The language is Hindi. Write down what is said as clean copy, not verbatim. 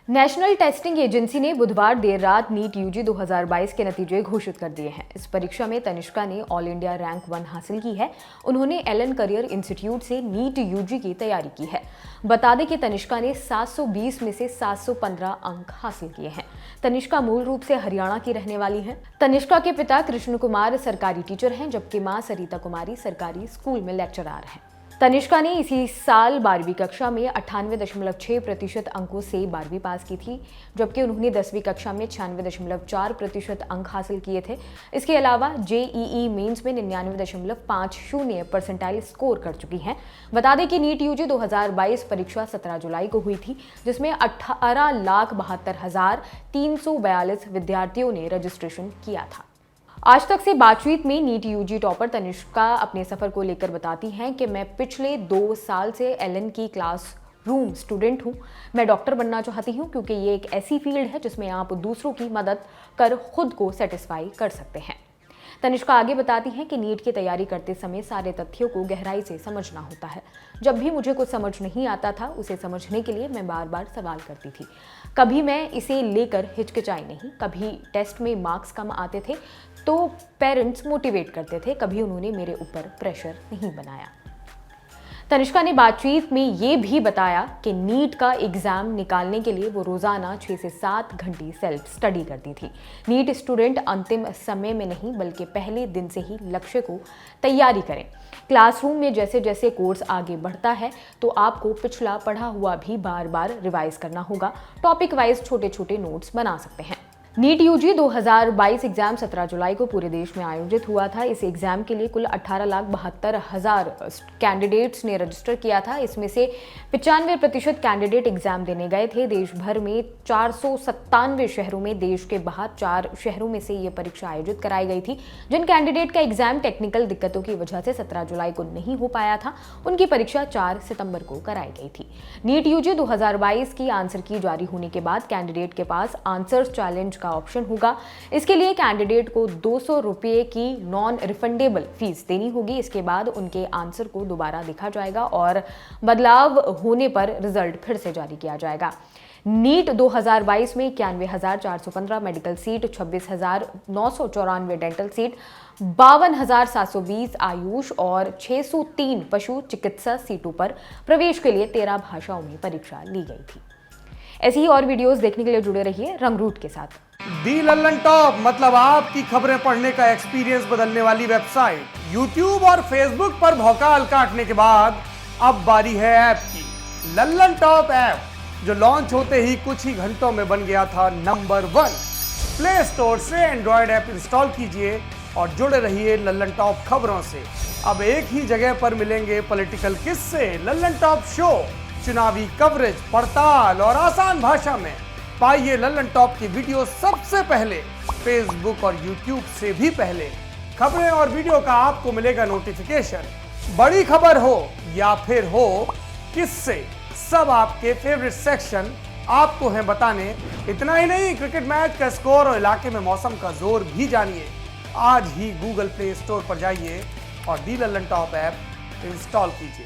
नेशनल टेस्टिंग एजेंसी ने बुधवार देर रात नीट यूजी 2022 के नतीजे घोषित कर दिए हैं। इस परीक्षा में तनिष्का ने ऑल इंडिया रैंक 1 हासिल की है। उन्होंने एलन करियर इंस्टीट्यूट से नीट यूजी की तैयारी की है। बता दें कि तनिष्का ने 720 में से 715 अंक हासिल किए हैं। तनिष्का मूल रूप से हरियाणा की रहने वाली है। तनिष्का के पिता कृष्ण कुमार सरकारी टीचर हैं, जबकि मां सरिता कुमारी सरकारी स्कूल में लेक्चरर हैं। तनिष्का ने इसी साल 12वीं कक्षा में 98.6% अंकों से 12वीं पास की थी, जबकि उन्होंने 10वीं कक्षा में 96.4% अंक हासिल किए थे। इसके अलावा जेईई मेंस में 99.50 परसेंटाइल स्कोर कर चुकी हैं। बता दें कि नीट यूजी 2022 परीक्षा 17 जुलाई को हुई थी, जिसमें 18,72,342 विद्यार्थियों ने रजिस्ट्रेशन किया था। आज तक से बातचीत में नीट यूजी टॉपर तनिष्का अपने सफर को लेकर बताती हैं कि मैं पिछले 2 साल से एलन की क्लास रूम स्टूडेंट हूं। मैं डॉक्टर बनना चाहती हूं क्योंकि ये एक ऐसी फील्ड है जिसमें आप दूसरों की मदद कर खुद को सेटिस्फाई कर सकते हैं। तनिष्का आगे बताती हैं कि नीट की तैयारी करते समय सारे तथ्यों को गहराई से समझना होता है। जब भी मुझे कुछ समझ नहीं आता था, उसे समझने के लिए मैं बार बार सवाल करती थी। कभी मैं इसे लेकर हिचकिचाई नहीं। कभी टेस्ट में मार्क्स कम आते थे तो पेरेंट्स मोटिवेट करते थे, कभी उन्होंने मेरे ऊपर प्रेशर नहीं बनाया। तनिष्का ने बातचीत में ये भी बताया कि नीट का एग्जाम निकालने के लिए वो रोजाना 6 से 7 घंटे सेल्फ स्टडी करती थी। नीट स्टूडेंट अंतिम समय में नहीं बल्कि पहले दिन से ही लक्ष्य को तैयारी करें। क्लासरूम में जैसे जैसे कोर्स आगे बढ़ता है तो आपको पिछला पढ़ा हुआ भी बार बार रिवाइज करना होगा। टॉपिक वाइज छोटे छोटे नोट्स बना सकते हैं। नीट यूजी 2022 एग्जाम 17 जुलाई को पूरे देश में आयोजित हुआ था। इस एग्जाम के लिए कुल 18,72,000 कैंडिडेट्स ने रजिस्टर किया था। इसमें से 95% कैंडिडेट एग्जाम देने गए थे। देश भर में 497 शहरों में देश के बाहर 4 शहरों में से ये परीक्षा आयोजित कराई गई थी। जिन कैंडिडेट का एग्जाम टेक्निकल दिक्कतों की वजह से 17 जुलाई को नहीं हो पाया था, उनकी परीक्षा 4 सितंबर को कराई गई थी। नीट यूजी 2022 की आंसर की जारी होने के बाद कैंडिडेट के पास आंसर्स चैलेंज ऑप्शन होगा। इसके लिए कैंडिडेट को 200 रुपये की नॉन रिफंडेबल फीस देनी होगी। इसके बाद उनके आंसर को दोबारा देखा जाएगा और बदलाव होने पर रिजल्ट फिर से जारी किया जाएगा। नीट 2022 में 91,415 medical seat, 26,994 dental seat, 52,720 Ayush और 603 पशु चिकित्सा सीटों पर प्रवेश के लिए 13 भाषाओं में परीक्षा ली गई थी। ऐसी ही और वीडियोस देखने के लिए जुड़े रहिए रंगरूट के साथ। दी लल्लन टॉप मतलब आपकी खबरें पढ़ने का एक्सपीरियंस बदलने वाली वेबसाइट। यूट्यूब और फेसबुक पर भौकाल काटने के बाद अब बारी है ऐप की। लल्लन टॉप ऐप जो लॉन्च होते ही कुछ ही घंटों में बन गया था नंबर 1। प्ले स्टोर से एंड्रॉयड ऐप इंस्टॉल कीजिए और जुड़े रहिए लल्लन टॉप खबरों से। अब एक ही जगह पर मिलेंगे पॉलिटिकल किस्से, लल्लन टॉप शो, चुनावी कवरेज, पड़ताल और आसान भाषा में। पाइए लल्लन टॉप की वीडियो सबसे पहले, फेसबुक और यूट्यूब से भी पहले। खबरें और वीडियो का आपको मिलेगा नोटिफिकेशन। बड़ी खबर हो या फिर हो किससे, सब आपके फेवरेट सेक्शन आपको हैं बताने। इतना ही नहीं, क्रिकेट मैच का स्कोर और इलाके में मौसम का जोर भी जानिए। आज ही गूगल प्ले स्टोर पर जाइए और दी लल्लन टॉप ऐप इंस्टॉल कीजिए।